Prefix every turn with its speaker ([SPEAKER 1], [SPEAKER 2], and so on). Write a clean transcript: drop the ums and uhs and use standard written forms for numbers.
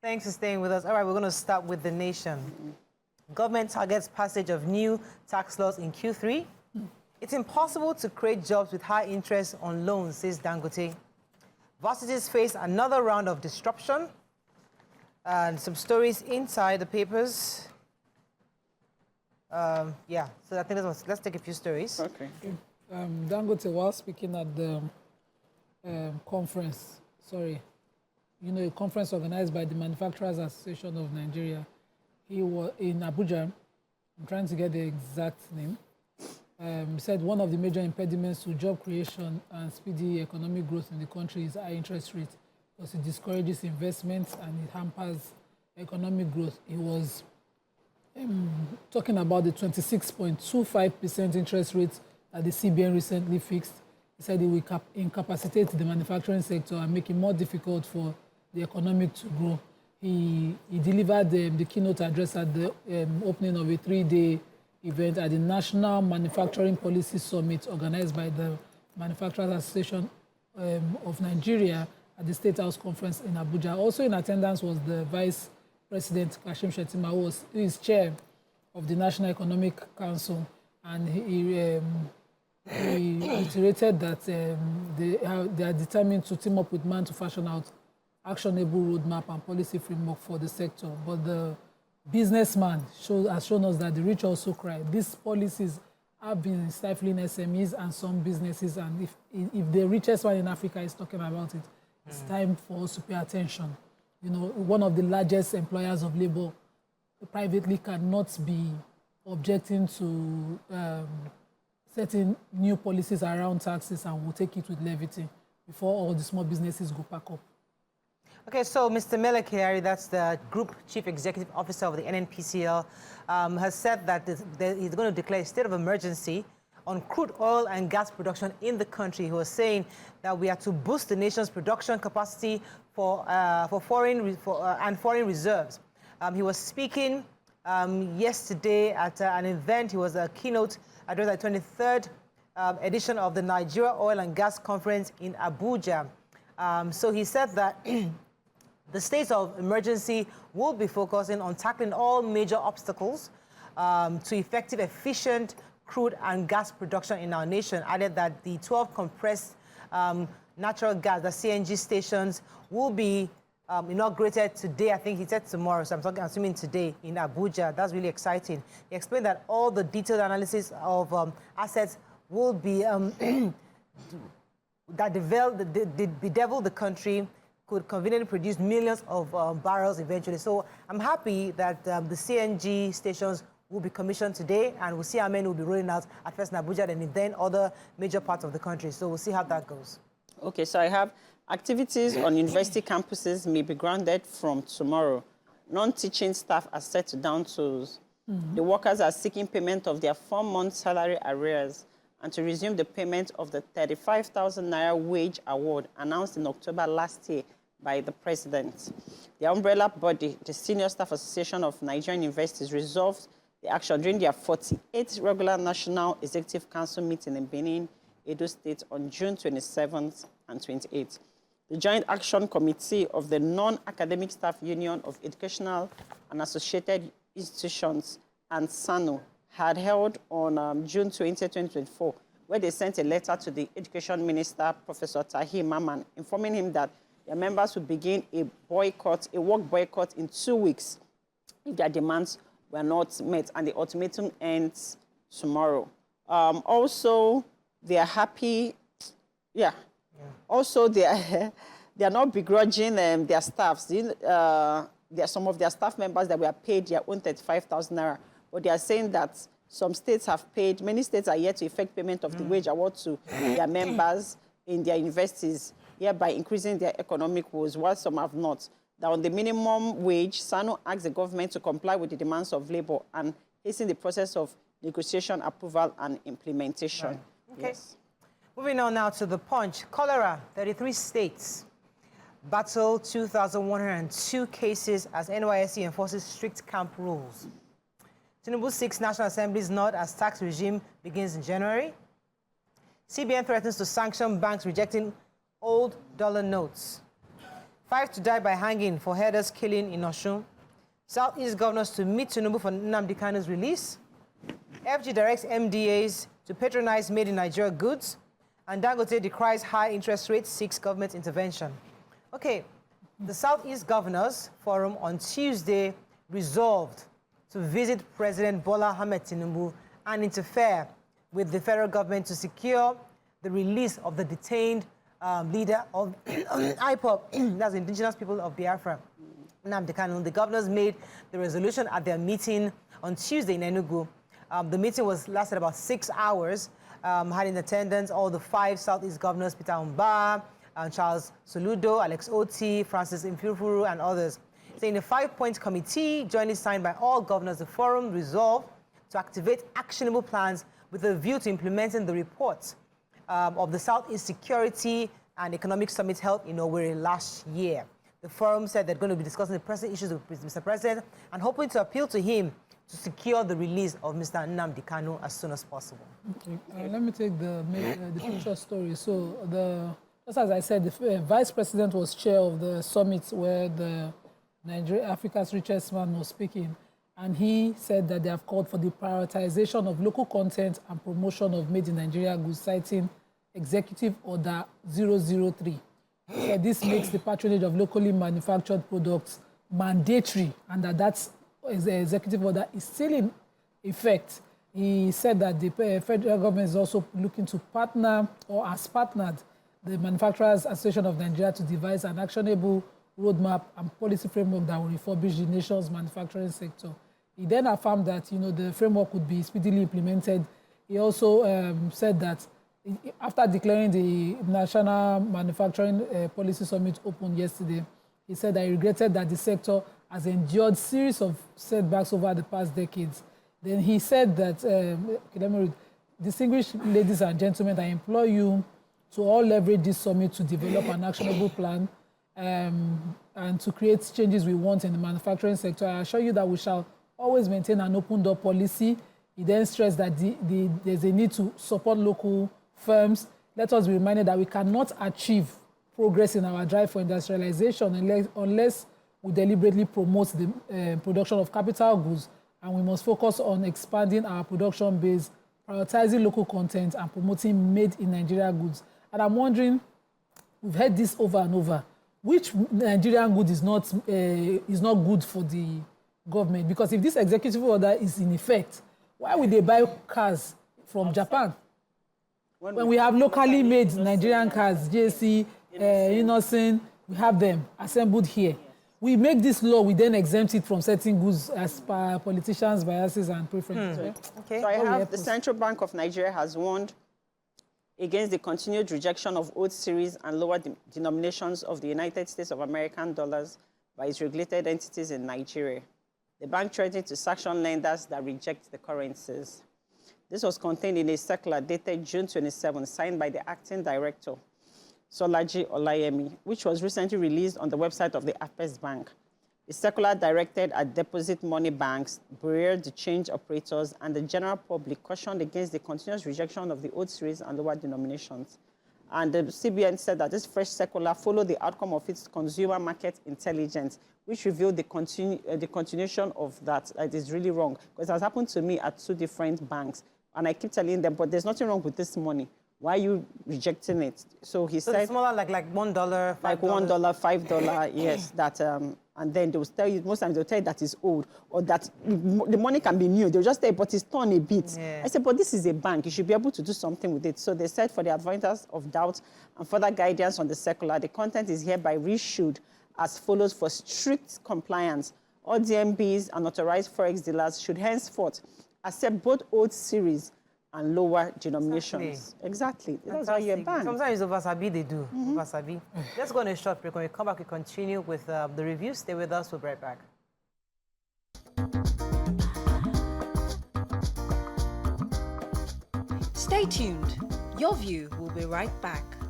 [SPEAKER 1] Thanks for staying with us. All right, we're going to start with the nation. Government targets passage of new tax laws in Q3. It's impossible to create jobs with high interest on loans, says Dangote. Varsities face another round of disruption. And some stories inside the papers. Yeah, so I think let's take a few stories.
[SPEAKER 2] Okay.
[SPEAKER 3] Dangote was speaking at the conference, a conference organized by the Manufacturers Association of Nigeria. He was in Abuja. I'm trying to get the exact name. He said one of the major impediments to job creation and speedy economic growth in the country is high interest rates, because it discourages investments and it hampers economic growth. He was talking about the 26.25% interest rate that the CBN recently fixed. He said it will incapacitate the manufacturing sector and make it more difficult for the economic to grow. He delivered the keynote address at the opening of a 3-day event at the National Manufacturing Policy Summit organized by the Manufacturers Association of Nigeria at the State House Conference in Abuja. Also in attendance was the Vice President Kashim Shettima, who is chair of the National Economic Council, and he reiterated that they are determined to team up with MAN to fashion out actionable roadmap and policy framework for the sector. But the businessman has shown us that the rich also cry. These policies have been stifling SMEs and some businesses, and if the richest one in Africa is talking about it, it's time for us to pay attention. One of the largest employers of labor privately cannot be objecting to setting new policies around taxes, and will take it with levity before all the small businesses go pack up.
[SPEAKER 1] Okay, so Mr. Mele Kyari, that's the Group Chief Executive Officer of the NNPCL, has said that he's going to declare a state of emergency on crude oil and gas production in the country. He was saying that we are to boost the nation's production capacity for foreign reserves. He was speaking yesterday at an event. He was a keynote address at the 23rd edition of the Nigeria Oil and Gas Conference in Abuja. So he said that the state of emergency will be focusing on tackling all major obstacles to effective, efficient crude and gas production in our nation. Added that the 12 compressed natural gas, the CNG stations, will be inaugurated today. I think he said tomorrow, so I'm assuming today in Abuja. That's really exciting. He explained that all the detailed analysis of assets will be that bedevil the country, could conveniently produce millions of barrels eventually. So I'm happy that the CNG stations will be commissioned today, and we'll see how many will be rolling out at first in Abuja and then other major parts of the country. So we'll see how that goes.
[SPEAKER 2] Okay, so I have activities on university campuses may be grounded from tomorrow. Non-teaching staff are set to down tools. The workers are seeking payment of their 4-month salary arrears and to resume the payment of the 35,000 Naira wage award announced in October last year by the president. The umbrella body, the Senior Staff Association of Nigerian Universities, resolved the action during their 48th regular National Executive Council meeting in Benin, Edo State on June 27th and 28th. The Joint Action Committee of the Non-Academic Staff Union of Educational and Associated Institutions and SANU had held on June 20, 2024, where they sent a letter to the Education Minister, Professor Tahir Maman, informing him that their members would begin a work boycott in 2 weeks if their demands were not met, and the ultimatum ends tomorrow. Also, they are happy, Also, they are not begrudging their staffs. There are some of their staff members that were paid their own 35,000 Naira, but they are saying that some states have paid, many states are yet to effect payment of the wage award to their members in their universities, hereby increasing their economic woes, while some have not. That on the minimum wage, SANU asked the government to comply with the demands of labor and hasten the process of negotiation, approval, and implementation.
[SPEAKER 1] Right. Okay.
[SPEAKER 2] Yes.
[SPEAKER 1] Moving on now to the Punch. Cholera, 33 states battle 2,102 cases as NYSC enforces strict camp rules. Tinubu seeks National Assembly's nod as tax regime begins in January. CBN threatens to sanction banks rejecting old dollar notes. 5 to die by hanging for herders killing in Osun. Southeast governors to meet Tinubu for Nnamdi Kanu's release. FG directs MDAs to patronize made in Nigeria goods. And Dangote decries high interest rates, seeks government intervention. Okay, the Southeast Governors Forum on Tuesday resolved to visit President Bola Ahmed Tinubu and interfere with the federal government to secure the release of the detained leader of IPOB, that's Indigenous People of Biafra, Nnamdi Kanu. The governors made the resolution at their meeting on Tuesday in Enugu. The meeting lasted about 6 hours, had in attendance all the 5 Southeast governors, Peter Umba, Charles Soludo, Alex Oti, Francis Imfufuru, and others. So in a 5-point committee, jointly signed by all governors, the forum resolved to activate actionable plans with a view to implementing the report of the Southeast Security and Economic Summit held in Owerri last year. The forum said they're going to be discussing the pressing issues with Mr. President and hoping to appeal to him to secure the release of Mr. Nnamdi Kanu as soon as possible.
[SPEAKER 3] Okay. Let me take the picture story. So, just as I said, the Vice President was chair of the summit where the Africa's richest man was speaking. And he said that they have called for the prioritization of local content and promotion of made in Nigeria goods, citing Executive Order 003. He said this makes the patronage of locally manufactured products mandatory and that the executive order is still in effect. He said that the federal government is also looking to partner or has partnered the Manufacturers Association of Nigeria to devise an actionable roadmap and policy framework that will refurbish the nation's manufacturing sector. He then affirmed that the framework would be speedily implemented. He also said that after declaring the National Manufacturing Policy Summit open yesterday, he said that he regretted that the sector has endured a series of setbacks over the past decades. Then he said that, let me read, distinguished ladies and gentlemen, I implore you to all leverage this summit to develop an actionable plan and to create changes we want in the manufacturing sector. I assure you that we shall always maintain an open door policy. He then stressed that there's a need to support local firms. Let us be reminded that we cannot achieve progress in our drive for industrialization unless we deliberately promote the production of capital goods, and we must focus on expanding our production base, prioritizing local content, and promoting made in Nigeria goods. And I'm wondering, we've heard this over and over, which Nigerian good is not good for the government? Because if this executive order is in effect, why would they buy cars from Japan? When we have locally made Nigerian cars, JC, Innocent, we have them assembled here. We make this law, we then exempt it from certain goods as per politicians' biases and preferences.
[SPEAKER 2] Okay. So I have the Central Bank of Nigeria has warned against the continued rejection of old series and lower denominations of the United States of American dollars by its regulated entities in Nigeria. The bank threatened to sanction lenders that reject the currencies. This was contained in a circular dated June 27, signed by the acting director, Solaji Olayemi, which was recently released on the website of the Apes Bank. The circular directed at deposit money banks, bureau de change operators, and the general public cautioned against the continuous rejection of the old series and lower denominations. And the CBN said that this fresh circular followed the outcome of its consumer market intelligence, which revealed the continuation of that. It is really wrong, because it has happened to me at 2 different banks. And I keep telling them, but there's nothing wrong with this money. Why are you rejecting it? So he said...
[SPEAKER 1] it's smaller, like $1, $5?
[SPEAKER 2] Like $1, $5, yes. That, and then they will tell you, most times they'll tell you that it's old, or that the money can be new. They'll just say, but it's torn a bit. Yeah. I said, but this is a bank. You should be able to do something with it. So they said, for the avoidance of doubt and further guidance on the circular, the content is hereby reissued as follows for strict compliance. All DMBs and authorized forex dealers should henceforth accept both old series and lower denominations. Exactly. That's how you're banned.
[SPEAKER 1] Sometimes over-sabi they do. Over-sabi. Let's go on a short break. When we come back, we continue with the review. Stay with us. We'll be right back.
[SPEAKER 4] Stay tuned. Your View will be right back.